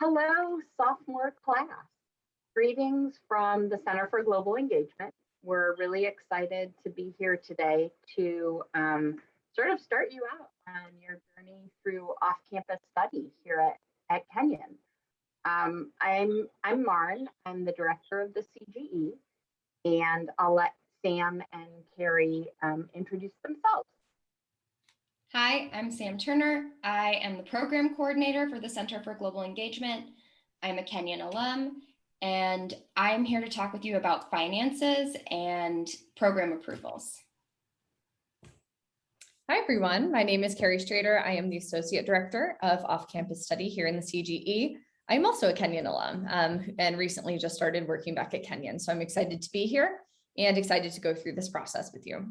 Hello, sophomore class. Greetings from the Center for Global Engagement. We're really excited to be here today to sort of start you out on your journey through off-campus study here at Kenyon. I'm Maren. I'm the director of the CGE, and I'll let Sam and Carrie introduce themselves. Hi, I'm Sam Turner. I am the program coordinator for the Center for Global Engagement. I'm a Kenyon alum, and I'm here to talk with you about finances and program approvals. Hi, everyone. My name is Carrie Strader. I am the Associate Director of Off-Campus Study here in the CGE. I'm also a Kenyon alum and recently just started working back at Kenyon. So I'm excited to be here and excited to go through this process with you.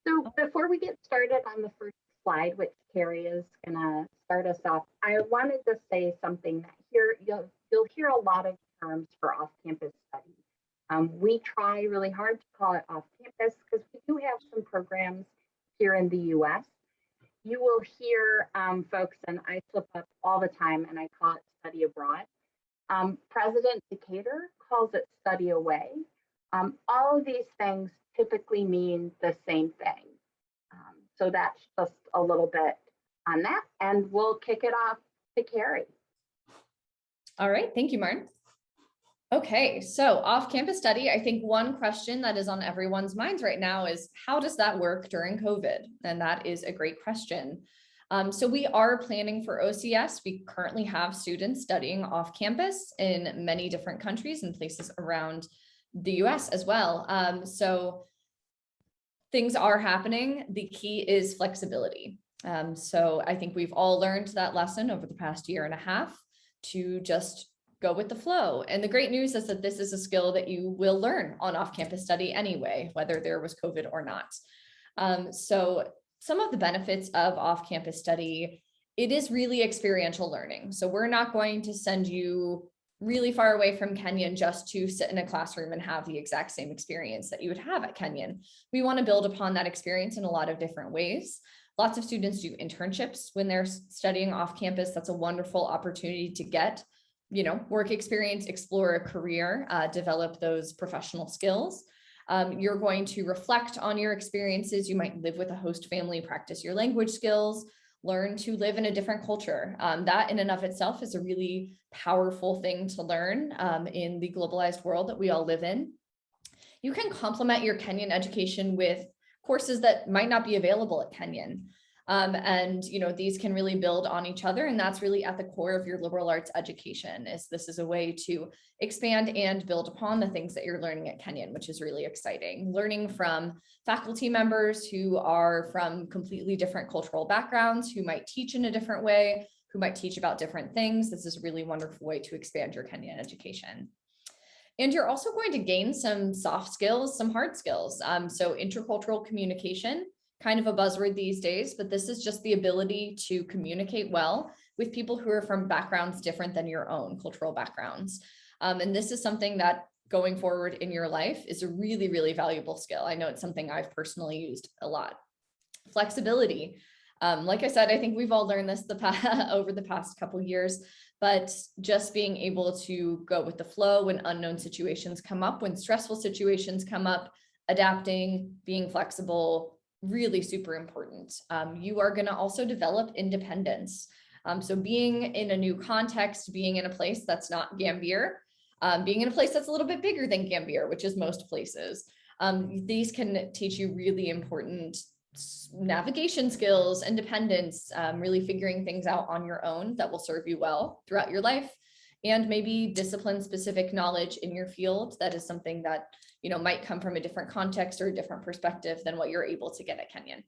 So before we get started on the first slide, which Carrie is going to start us off, I wanted to say something that here you'll hear a lot of terms for off-campus study. We try really hard to call it off-campus because we do have some programs here in the U.S. You will hear folks, and I slip up all the time, and I call it study abroad. President Decatur calls it study away. All of these things typically mean the same thing. So that's just a little bit on that, and we'll kick it off to Carrie. All right, thank you, Maren. Okay, so off-campus study, I think one question that is on everyone's minds right now is how does that work during COVID? And that is a great question. So we are planning for OCS. We currently have students studying off-campus in many different countries and places around the US as well. So things are happening. The key is flexibility. So I think we've all learned that lesson over the past year and a half to just go with the flow. And the great news is that this is a skill that you will learn on off-campus study anyway, whether there was COVID or not. So some of the benefits of off-campus study, it is really experiential learning. So we're not going to send you really far away from Kenyon just to sit in a classroom and have the exact same experience that you would have at Kenyon. We want to build upon that experience in a lot of different ways. Lots of students do internships when they're studying off campus. That's a wonderful opportunity to get, work experience, explore a career, develop those professional skills. You're going to reflect on your experiences. You might live with a host family, practice your language skills, learn to live in a different culture. That in and of itself is a really powerful thing to learn in the globalized world that we all live in. You can complement your Kenyon education with courses that might not be available at Kenyon. And these can really build on each other. And that's really at the core of your liberal arts education. This is a way to expand and build upon the things that you're learning at Kenyon, which is really exciting. Learning from faculty members who are from completely different cultural backgrounds, who might teach in a different way, who might teach about different things. This is a really wonderful way to expand your Kenyon education. And you're also going to gain some soft skills, some hard skills. So intercultural communication, kind of a buzzword these days, but this is just the ability to communicate well with people who are from backgrounds different than your own cultural backgrounds. And this is something that going forward in your life is a really, really valuable skill. I know it's something I've personally used a lot. Flexibility. Like I said, I think we've all learned this over the past couple of years, but just being able to go with the flow when unknown situations come up, when stressful situations come up, adapting, being flexible, really super important. You are going to also develop independence. So being in a new context, being in a place that's not Gambier, being in a place that's a little bit bigger than Gambier, which is most places. These can teach you really important navigation skills, independence, really figuring things out on your own that will serve you well throughout your life, and maybe discipline-specific knowledge in your field. That is something that might come from a different context or a different perspective than what you're able to get at Kenyon.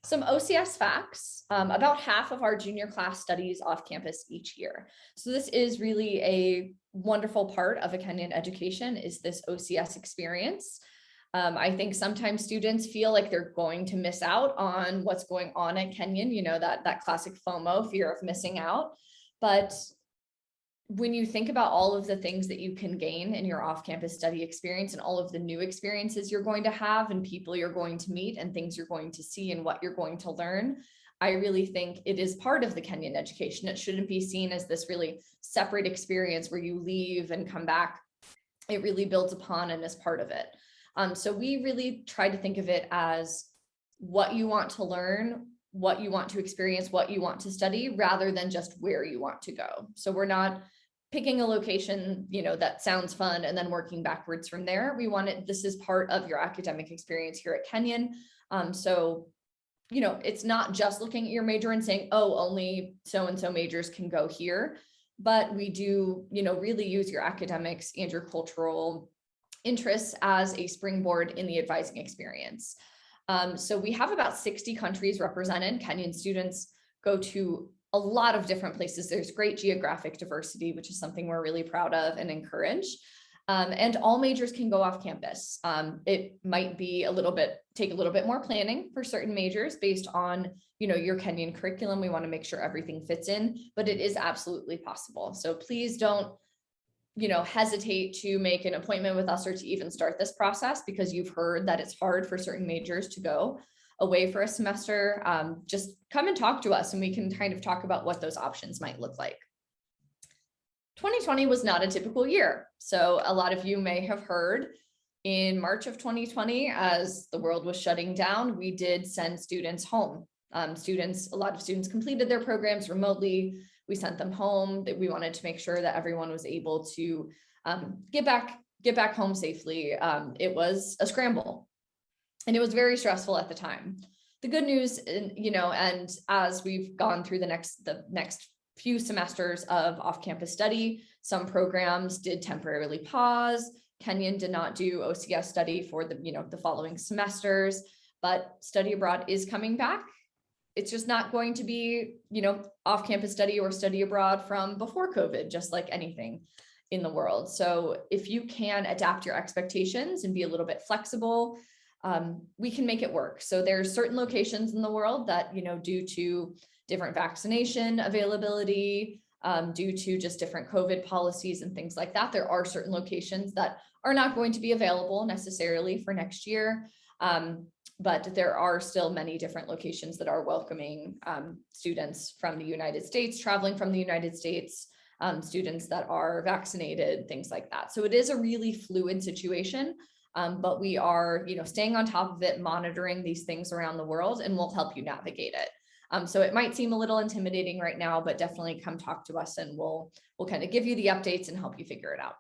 Some OCS facts. About half of our junior class studies off campus each year. So this is really a wonderful part of a Kenyon education, is this OCS experience. I think sometimes students feel like they're going to miss out on what's going on at Kenyon, that classic FOMO, fear of missing out. But when you think about all of the things that you can gain in your off-campus study experience and all of the new experiences you're going to have and people you're going to meet and things you're going to see and what you're going to learn, I really think it is part of the Kenyan education. It shouldn't be seen as this really separate experience where you leave and come back. It really builds upon and is part of it. So we really try to think of it as what you want to learn, what you want to experience, what you want to study, rather than just where you want to go. So we're not picking a location, that sounds fun and then working backwards from there. We want it, this is part of your academic experience here at Kenyon. So, it's not just looking at your major and saying, oh, only so-and-so majors can go here, but we do, really use your academics and your cultural interests as a springboard in the advising experience. So we have about 60 countries represented. Kenyan students go to a lot of different places. There's great geographic diversity, which is something we're really proud of and encourage. And all majors can go off campus. It might be take a little bit more planning for certain majors based on, your Kenyan curriculum. We want to make sure everything fits in, but it is absolutely possible. So please don't, hesitate to make an appointment with us or to even start this process because you've heard that it's hard for certain majors to go away for a semester. Just come and talk to us and we can kind of talk about what those options might look like. 2020 was not a typical year. So a lot of you may have heard in March of 2020, as the world was shutting down, we did send students home. A lot of students completed their programs remotely. We sent them home. That we wanted to make sure that everyone was able to get back home safely. It was a scramble and it was very stressful at the time. The good news, and as we've gone through the next few semesters of off-campus study, some programs did temporarily pause. Kenyon did not do OCS study for the following semesters, but study abroad is coming back. It's just not going to be, off-campus study or study abroad from before COVID, just like anything in the world. So if you can adapt your expectations and be a little bit flexible, we can make it work. So there's certain locations in the world that, due to different vaccination availability, due to just different COVID policies and things like that, there are certain locations that are not going to be available necessarily for next year. But there are still many different locations that are welcoming students from the United States, traveling from the United States, students that are vaccinated, things like that. So it is a really fluid situation, but we are, staying on top of it, monitoring these things around the world, and we'll help you navigate it. So it might seem a little intimidating right now, but definitely come talk to us and we'll kind of give you the updates and help you figure it out.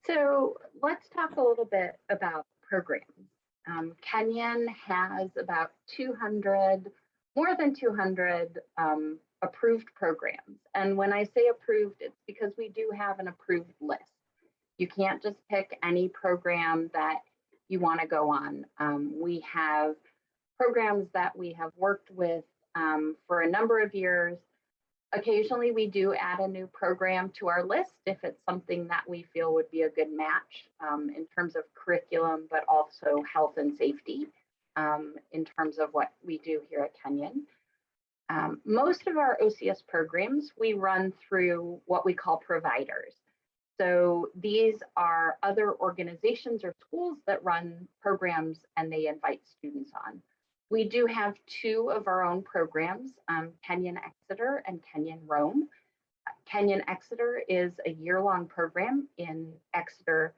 So let's talk a little bit about programs. Kenyon has about more than 200 approved programs. And when I say approved, it's because we do have an approved list. You can't just pick any program that you want to go on. We have programs that we have worked with for a number of years. Occasionally, we do add a new program to our list if it's something that we feel would be a good match in terms of curriculum, but also health and safety in terms of what we do here at Kenyon. Most of our OCS programs, we run through what we call providers. So these are other organizations or schools that run programs and they invite students on. We do have two of our own programs, Kenyon Exeter and Kenyon Rome. Kenyon Exeter is a year-long program in Exeter,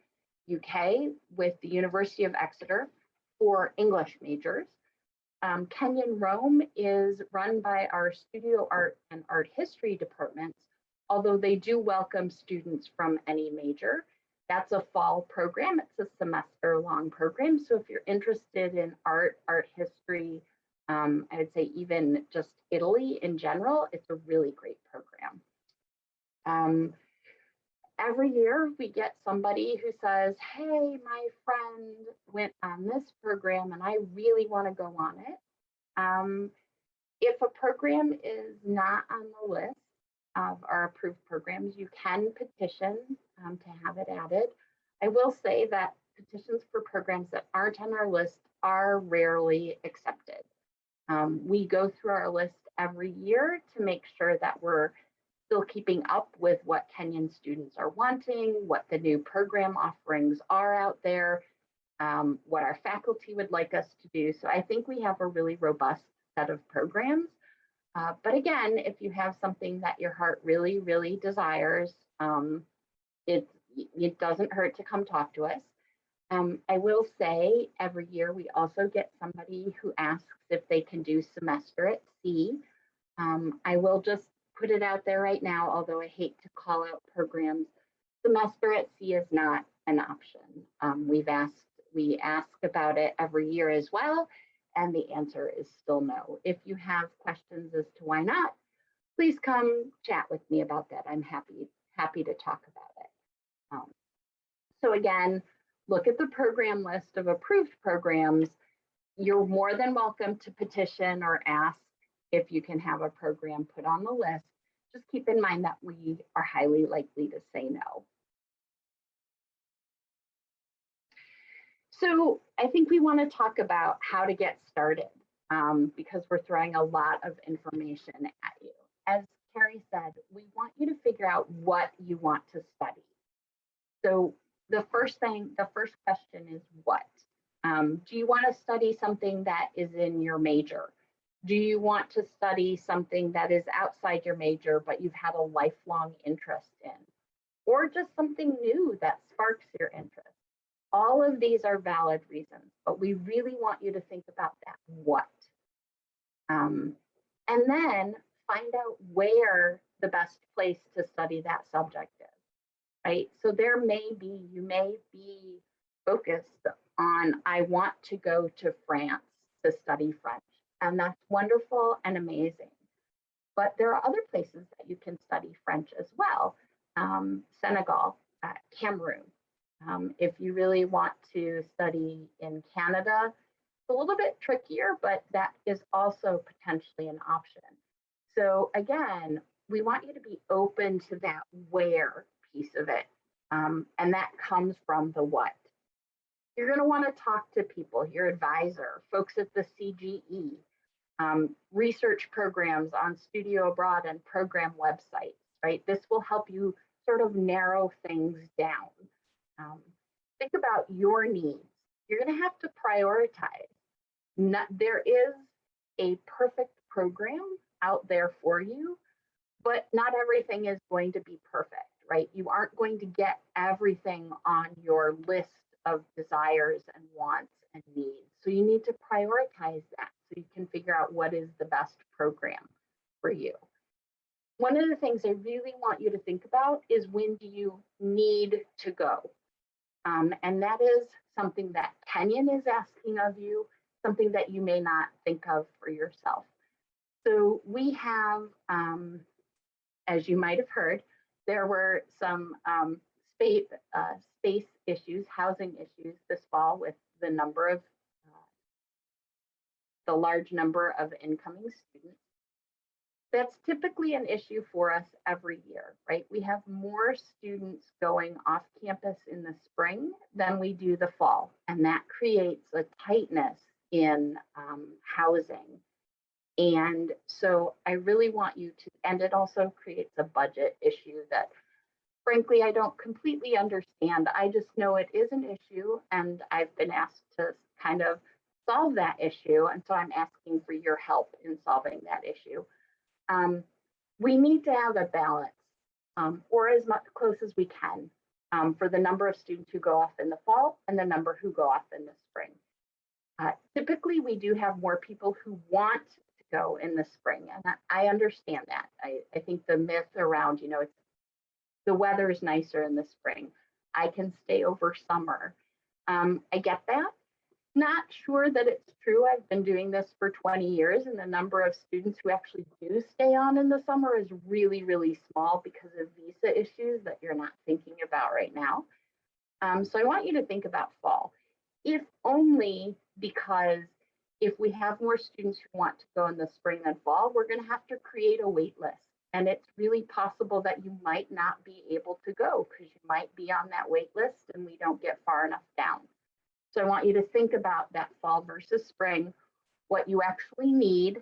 UK, with the University of Exeter for English majors. Kenyon Rome is run by our studio art and art history departments, although they do welcome students from any major. That's a fall program. It's a semester-long program. So if you're interested in art history, I would say even just Italy in general, it's a really great program. Every year we get somebody who says, hey, my friend went on this program and I really want to go on it. If a program is not on the list of our approved programs, you can petition to have it added. I will say that petitions for programs that aren't on our list are rarely accepted. We go through our list every year to make sure that we're still keeping up with what Kenyan students are wanting, what the new program offerings are out there, what our faculty would like us to do. So I think we have a really robust set of programs. But again, if you have something that your heart really, really desires, it doesn't hurt to come talk to us. I will say every year we also get somebody who asks if they can do semester at sea. I will just put it out there right now, although I hate to call out programs, semester at sea is not an option. We ask about it every year as well, and the answer is still no. If you have questions as to why not, please come chat with me about that. I'm happy to talk about it. So again, look at the program list of approved programs. You're more than welcome to petition or ask if you can have a program put on the list. Just keep in mind that we are highly likely to say no. So I think we want to talk about how to get started because we're throwing a lot of information at you. As Carrie said, we want you to figure out what you want to study. So the first question is what? Do you want to study something that is in your major? Do you want to study something that is outside your major, but you've had a lifelong interest in? Or just something new that sparks your interest? All of these are valid reasons, but we really want you to think about that what. And then find out where the best place to study that subject is, right? So you may be focused on, I want to go to France to study French, and that's wonderful and amazing. But there are other places that you can study French as well. Senegal, Cameroon. If you really want to study in Canada, it's a little bit trickier, but that is also potentially an option. So again, we want you to be open to that where piece of it. And that comes from the what. You're going to want to talk to people, your advisor, folks at the CGE, research programs on Studio Abroad and program websites, right? This will help you sort of narrow things down. Think about your needs. You're going to have to prioritize. There is a perfect program out there for you, but not everything is going to be perfect, right? You aren't going to get everything on your list of desires and wants and needs. So you need to prioritize that so you can figure out what is the best program for you. One of the things I really want you to think about is, when do you need to go? And that is something that Kenyon is asking of you, something that you may not think of for yourself. So we have, as you might have heard, there were some space issues, housing issues this fall with the large number of incoming students. That's typically an issue for us every year, right? We have more students going off campus in the spring than we do the fall, and that creates a tightness in housing. And so I really want you to, and it also creates a budget issue that frankly, I don't completely understand. I just know it is an issue, and I've been asked to kind of solve that issue. And so I'm asking for your help in solving that issue. We need to have a balance, or as much close as we can, for the number of students who go off in the fall and the number who go off in the spring. Typically, we do have more people who want to go in the spring, and I understand that. I think the myth around, it's the weather is nicer in the spring. I can stay over summer. I get that. Not sure that it's true. I've been doing this for 20 years, and the number of students who actually do stay on in the summer is really, really small because of visa issues that you're not thinking about right now. So I want you to think about fall, if only because if we have more students who want to go in the spring than fall, we're going to have to create a wait list. And it's really possible that you might not be able to go because you might be on that wait list and we don't get far enough down. So I want you to think about that fall versus spring, what you actually need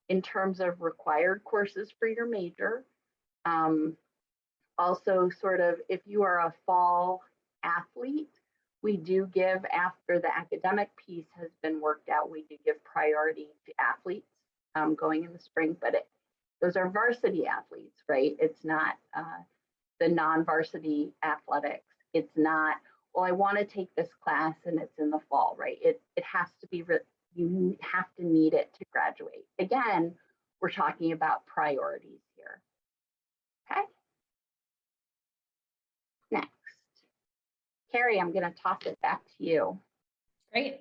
in terms of required courses for your major. Also, sort of, if you are a fall athlete, we do give, after the academic piece has been worked out, we do give priority to athletes going in the spring, but those are varsity athletes, right? It's not the non-varsity athletics. It's not, well, I want to take this class and it's in the fall, right? It has to be, you have to need it to graduate. Again, we're talking about priorities here. Okay. Next. Carrie, I'm going to toss it back to you. Great.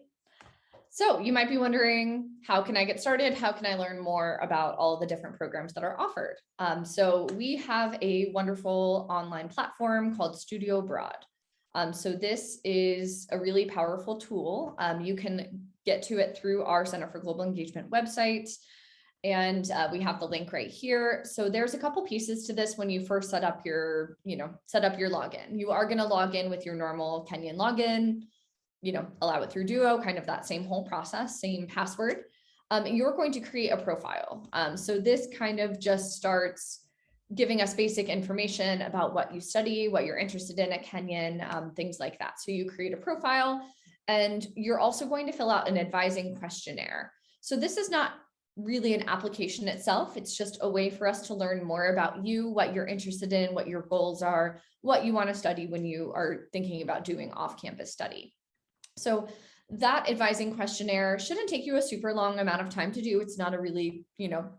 So you might be wondering, how can I get started? How can I learn more about all the different programs that are offered? So we have a wonderful online platform called Studio Abroad. So this is a really powerful tool. You can get to it through our Center for Global Engagement website. And we have the link right here. So there's a couple pieces to this when you first set up your login. You are going to log in with your normal Kenyon login, allow it through Duo, kind of that same whole process, same password. You're going to create a profile. So this kind of just starts giving us basic information about what you study, what you're interested in at Kenyon, things like that. So you create a profile, and you're also going to fill out an advising questionnaire. So this is not really an application itself. It's just a way for us to learn more about you, what you're interested in, what your goals are, what you want to study when you are thinking about doing off-campus study. So that advising questionnaire shouldn't take you a super long amount of time to do. It's not a really,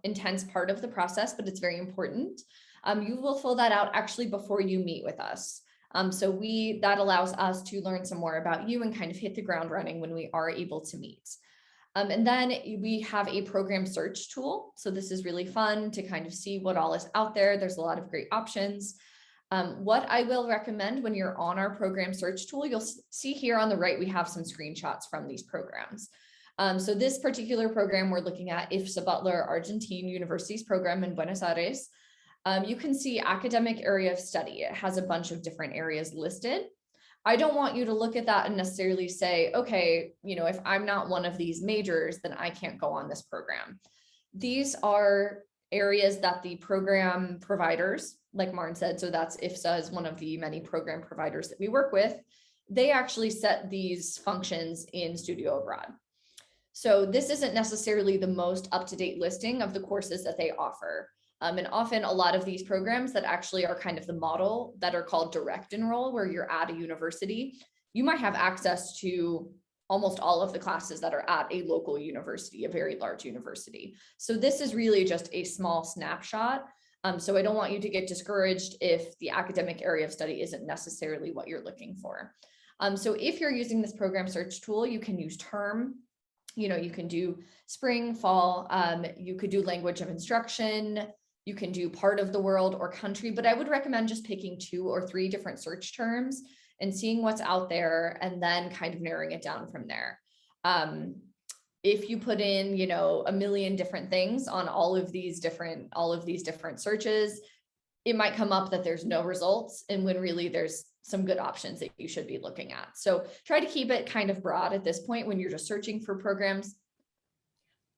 intense part of the process, but it's very important. You will fill that out actually before you meet with us. So that allows us to learn some more about you and kind of hit the ground running when we are able to meet. And then we have a program search tool. So this is really fun to kind of see what all is out there. There's a lot of great options. What I will recommend when you're on our program search tool, you'll see here on the right, we have some screenshots from these programs. So this particular program, we're looking at IFSA Butler Argentine University's program in Buenos Aires. You can see academic area of study. It has a bunch of different areas listed. I don't want you to look at that and necessarily say, okay, if I'm not one of these majors, then I can't go on this program. These are areas that the program providers, like Marn said, so that's IFSA is one of the many program providers that we work with. They actually set these functions in Studio Abroad. So this isn't necessarily the most up-to-date listing of the courses that they offer. And often a lot of these programs that actually are kind of the model that are called direct enroll, where you're at a university, you might have access to almost all of the classes that are at a local university, a very large university. So this is really just a small snapshot. So I don't want you to get discouraged if the academic area of study isn't necessarily what you're looking for. So if you're using this program search tool, you can use term, you can do spring, fall, you could do language of instruction, you can do part of the world or country, but I would recommend just picking 2 or 3 different search terms and seeing what's out there and then kind of narrowing it down from there. If you put in, a million different things on all of these different searches, it might come up that there's no results, and when really there's some good options that you should be looking at. So try to keep it kind of broad at this point when you're just searching for programs.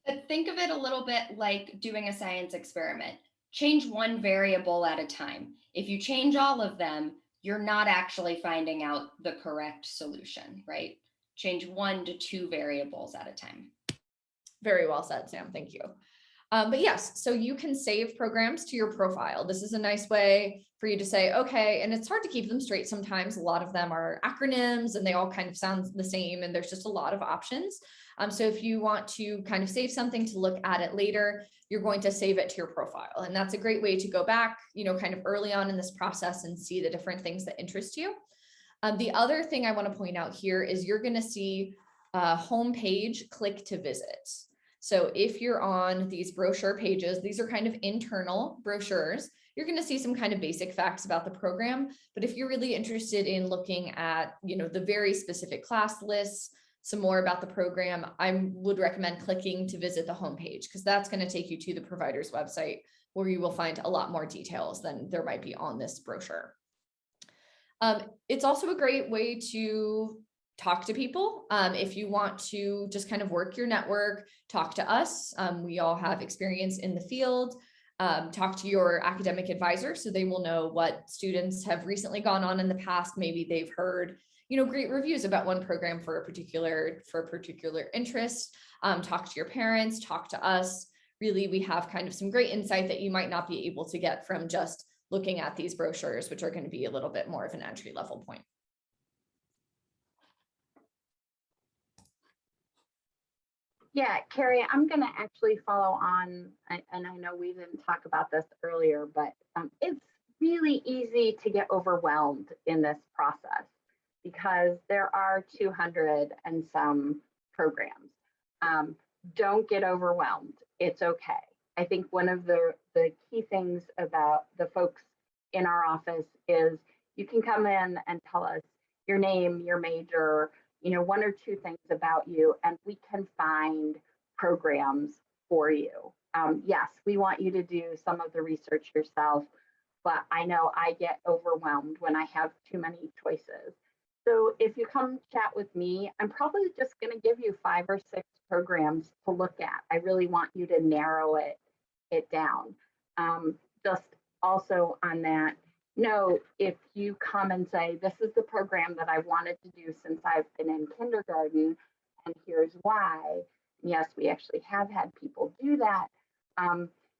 But think of it a little bit like doing a science experiment. Change one variable at a time. If you change all of them, you're not actually finding out the correct solution, right? Change 1 to 2 variables at a time. Very well said, Sam. Thank you. But yes, so you can save programs to your profile. This is a nice way for you to say, okay, and it's hard to keep them straight sometimes. A lot of them are acronyms and they all kind of sound the same, and there's just a lot of options. So if you want to kind of save something to look at it later, you're going to save it to your profile. And that's a great way to go back, kind of early on in this process and see the different things that interest you. The other thing I want to point out here is you're going to see a homepage, click to visit. So if you're on these brochure pages, these are kind of internal brochures. You're going to see some kind of basic facts about the program. But if you're really interested in looking at, the very specific class lists, some more about the program, I would recommend clicking to visit the homepage, because that's going to take you to the provider's website where you will find a lot more details than there might be on this brochure. It's also a great way to talk to people. If you want to just kind of work your network, talk to us. We all have experience in the field. Talk to your academic advisor so they will know what students have recently gone on in the past. Maybe they've heard, great reviews about one program for a particular interest. Talk to your parents, talk to us. Really, we have kind of some great insight that you might not be able to get from just looking at these brochures, which are going to be a little bit more of an entry level point. Yeah, Carrie, I'm going to actually follow on, and I know we didn't talk about this earlier, but it's really easy to get overwhelmed in this process because there are 200 and some programs. Don't get overwhelmed. It's okay. I think one of the key things about the folks in our office is you can come in and tell us your name, your major, one or two things about you, and we can find programs for you. Yes, we want you to do some of the research yourself, but I know I get overwhelmed when I have too many choices. So if you come chat with me, I'm probably just going to give you 5 or 6 programs to look at. I really want you to narrow it down. Just also on that, no, if you come and say, this is the program that I wanted to do since I've been in kindergarten, and here's why. Yes, we actually have had people do that.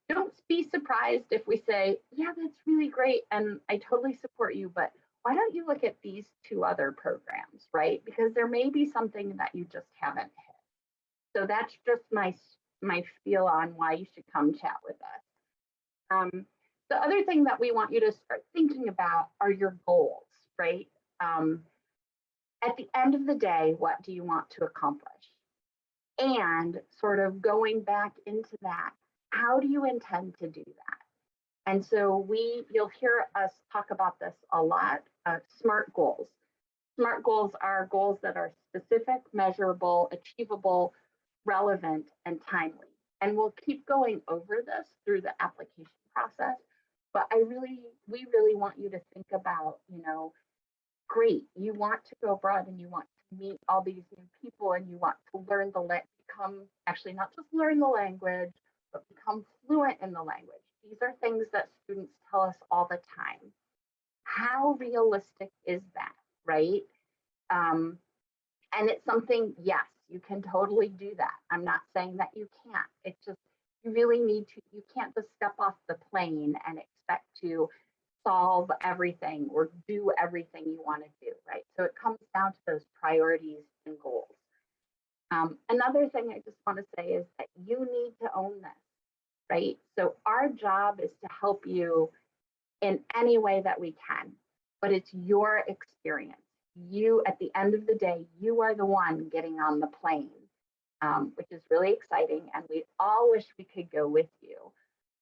Don't be surprised if we say, yeah, that's really great, and I totally support you, but why don't you look at these 2 other programs, right? Because there may be something that you just haven't hit. So that's just my feel on why you should come chat with us. The other thing that we want you to start thinking about are your goals, right? At the end of the day, what do you want to accomplish? And sort of going back into that, how do you intend to do that? And so you'll hear us talk about this a lot, SMART goals. SMART goals are goals that are specific, measurable, achievable, relevant, and timely. And we'll keep going over this through the application process. But we really want you to think about, great, you want to go abroad and you want to meet all these new people and you want to learn actually not just learn the language, but become fluent in the language. These are things that students tell us all the time. How realistic is that, right? And it's something, yes, you can totally do that. I'm not saying that you can't. It's just, you really need to, you can't just step off the plane and expect to solve everything or do everything you want to do, right? So it comes down to those priorities and goals. Another thing I just want to say is that you need to own this, right? So our job is to help you in any way that we can, but it's your experience. You, at the end of the day, you are the one getting on the plane, which is really exciting. And we all wish we could go with you.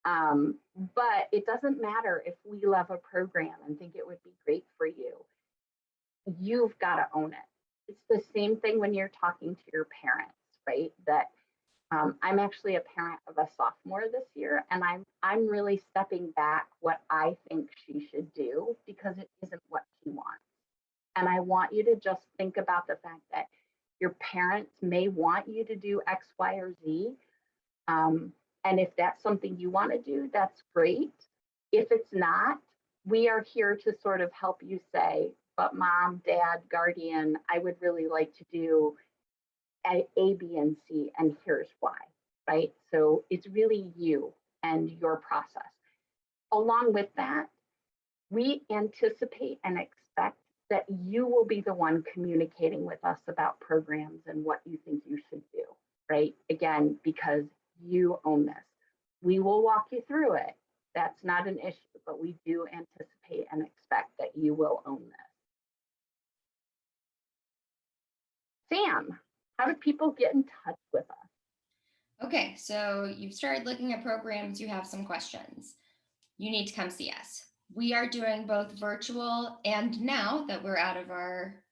But it doesn't matter if we love a program and think it would be great for you. You've got to own it. It's the same thing when you're talking to your parents, right? That I'm actually a parent of a sophomore this year, and I'm really stepping back what I think she should do because it isn't what she wants. And I want you to just think about the fact that your parents may want you to do X, Y, or Z. And if that's something you want to do, that's great. If it's not, we are here to sort of help you say, but mom, dad, guardian, I would really like to do A, B, and C, and here's why, right? So it's really you and your process. Along with that, we anticipate and expect that you will be the one communicating with us about programs and what you think you should do, right? Again, because you own this. We will walk you through it. That's not an issue, but we do anticipate and expect that you will own this. Sam, how do people get in touch with us? Okay, so you've started looking at programs, you have some questions. You need to come see us. We are doing both virtual and now that we're out of our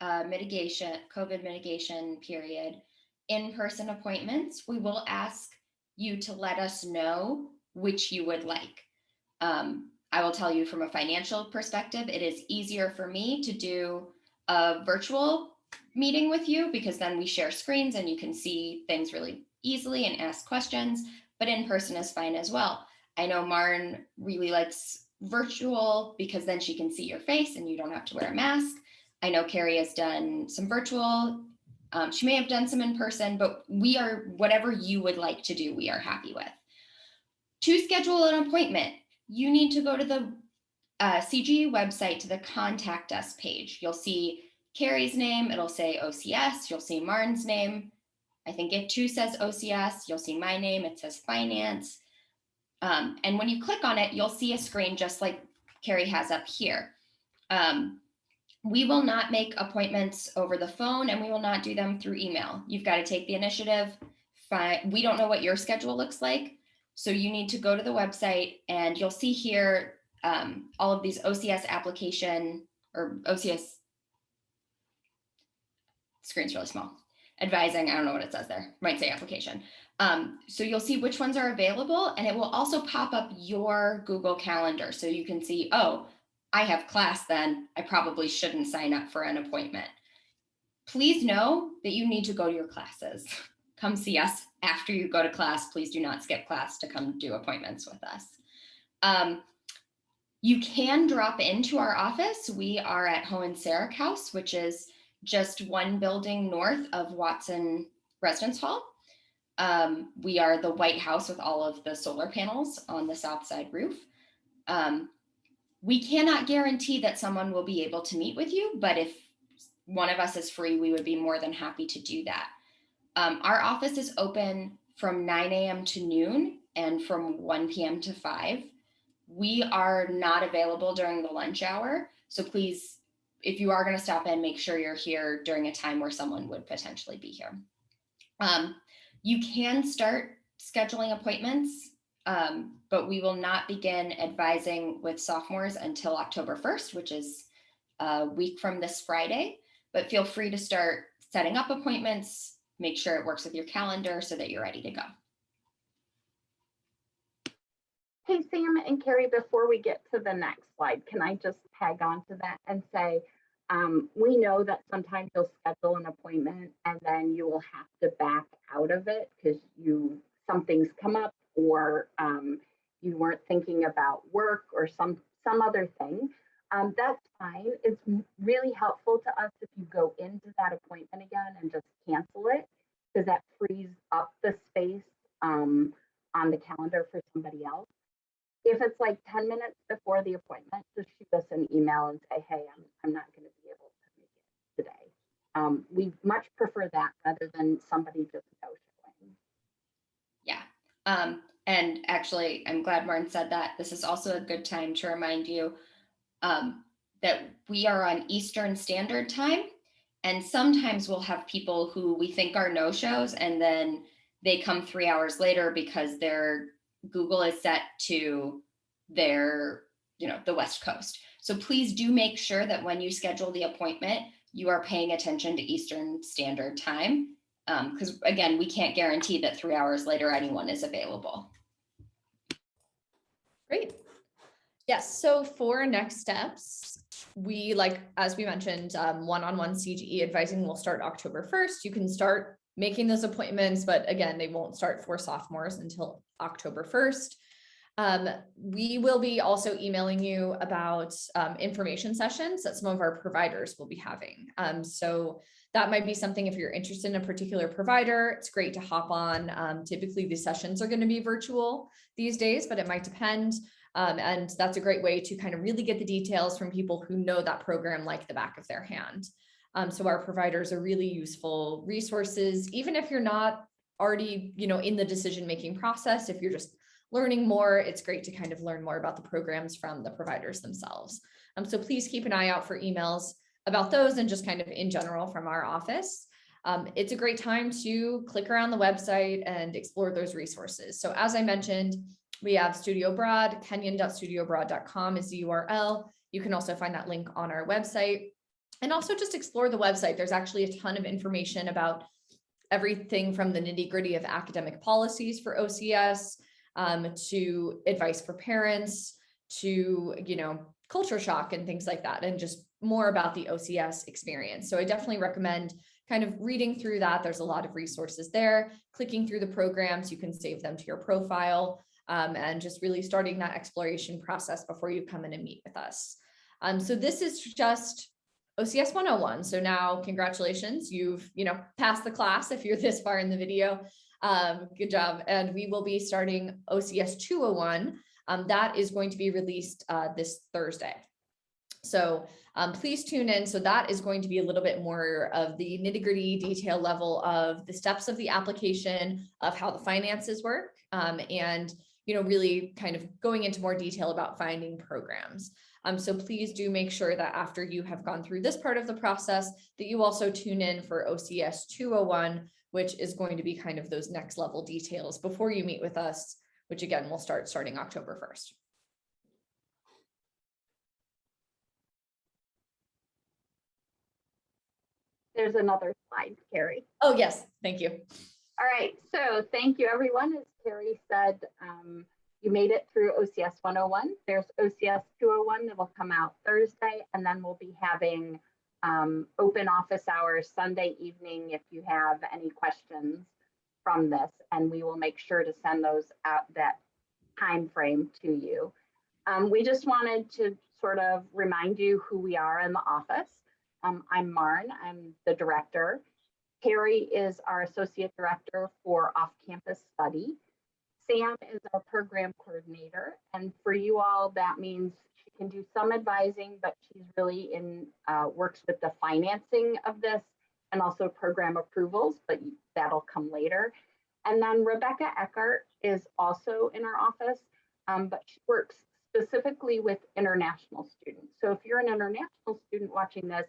COVID mitigation period, in-person appointments. We will ask you to let us know which you would like. I will tell you from a financial perspective, it is easier for me to do a virtual meeting with you, because then we share screens and you can see things really easily and ask questions, but in person is fine as well. I know Marn really likes virtual because then she can see your face and you don't have to wear a mask. I know Carrie has done some virtual. She may have done some in person, but we are, whatever you would like to do, we are happy with. To schedule an appointment, you need to go to the CGE website to the contact us page. You'll see Carrie's name, it'll say OCS, you'll see Marn's name. I think it too says OCS, you'll see my name, it says finance. And when you click on it, you'll see a screen just like Carrie has up here. We will not make appointments over the phone and we will not do them through email. You've got to take the initiative. We don't know what your schedule looks like. So you need to go to the website and you'll see here all of these OCS application or OCS, screen's really small, advising, I don't know what it says there, might say application. So you'll see which ones are available and it will also pop up your Google Calendar. So you can see, oh, I have class then, I probably shouldn't sign up for an appointment. Please know that you need to go to your classes. Come see us after you go to class. Please do not skip class to come do appointments with us. You can drop into our office. We are at Hohensaerick House, which is just one building north of Watson Residence Hall. We are the White House with all of the solar panels on the south side roof. We cannot guarantee that someone will be able to meet with you, but if one of us is free, we would be more than happy to do that. Our office is open from 9 a.m. to noon and from 1 p.m. to 5. We are not available during the lunch hour. So please, if you are going to stop in, make sure you're here during a time where someone would potentially be here. You can start scheduling appointments, but we will not begin advising with sophomores until October 1st, which is a week from this Friday. But feel free to start setting up appointments, make sure it works with your calendar so that you're ready to go. Hey, Sam and Carrie, before we get to the next slide, can I just tag on to that and say, we know that sometimes you'll schedule an appointment and then you will have to back out of it because something's come up or you weren't thinking about work or some other thing. That's fine. It's really helpful to us if you go into that appointment again and just cancel it because that frees up the space on the calendar for somebody else. If it's like 10 minutes before the appointment, just shoot us an email and say, hey, I'm not going to be able to make it today. We much prefer that rather than somebody just no-showing. Yeah. And actually, I'm glad Martin said that. This is also a good time to remind you that we are on Eastern Standard Time. And sometimes we'll have people who we think are no-shows and then they come 3 hours later because their Google is set to their, the West Coast. So please do make sure that when you schedule the appointment, you are paying attention to Eastern Standard Time. Because again, we can't guarantee that 3 hours later anyone is available. Great. Yes, so for next steps, as we mentioned, one-on-one CGE advising will start October 1st. You can start making those appointments, but again, they won't start for sophomores until October 1st. We will be also emailing you about information sessions that some of our providers will be having. So that might be something if you're interested in a particular provider, it's great to hop on. Typically the sessions are going to be virtual these days, but it might depend. And that's a great way to kind of really get the details from people who know that program like the back of their hand. So our providers are really useful resources, even if you're not already, in the decision-making process. If you're just learning more, it's great to kind of learn more about the programs from the providers themselves. So please keep an eye out for emails about those and just kind of in general from our office. It's a great time to click around the website and explore those resources. So as I mentioned, we have Studio Broad, kenyon.studiobroad.com is the URL. You can also find that link on our website. And also just explore the website. There's actually a ton of information about everything from the nitty-gritty of academic policies for OCS to advice for parents to, culture shock and things like that. And just more about the OCS experience. So I definitely recommend kind of reading through that. There's a lot of resources there, clicking through the programs, you can save them to your profile, and just really starting that exploration process before you come in and meet with us. So this is just OCS 101. So now congratulations, you've passed the class if you're this far in the video. Good job. And we will be starting OCS 201. That is going to be released this Thursday. So please tune in. So that is going to be a little bit more of the nitty-gritty detail level of the steps of the application, of how the finances work, and really kind of going into more detail about finding programs. So please do make sure that after you have gone through this part of the process, that you also tune in for OCS 201, which is going to be kind of those next level details before you meet with us, which again, will starting October 1st. There's another slide, Carrie. Oh, yes. Thank you. All right. So thank you, everyone. As Carrie said, you made it through OCS 101. There's OCS 201 that will come out Thursday, and then we'll be having open office hours Sunday evening if you have any questions from this, and we will make sure to send those out that time frame to you. We just wanted to sort of remind you who we are in the office. I'm Marn, I'm the director. Carrie is our associate director for off-campus study. Sam is our program coordinator. And for you all, that means she can do some advising, but she's really works with the financing of this and also program approvals, but that'll come later. And then Rebecca Eckert is also in our office, but she works specifically with international students. So if you're an international student watching this,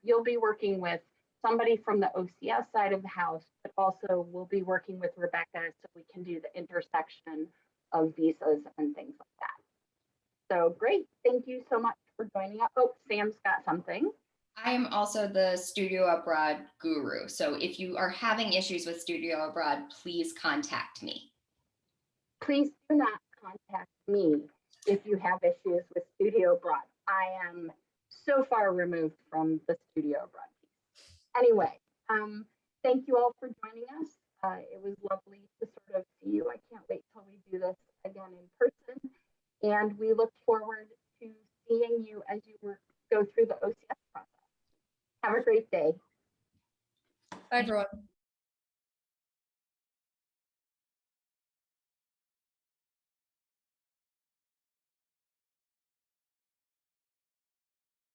you'll be working with somebody from the OCS side of the house, but also we'll be working with Rebecca so we can do the intersection of visas and things like that. So great, thank you so much for joining us. Oh, Sam's got something. I am also the Studio Abroad guru. So if you are having issues with Studio Abroad, please contact me. Please do not contact me if you have issues with Studio Abroad. I am so far removed from the Studio Abroad. Anyway, thank you all for joining us. It was lovely to sort of see you. I can't wait till we do this again in person. And we look forward to seeing you as you go through the OCS process. Have a great day. Bye, everyone.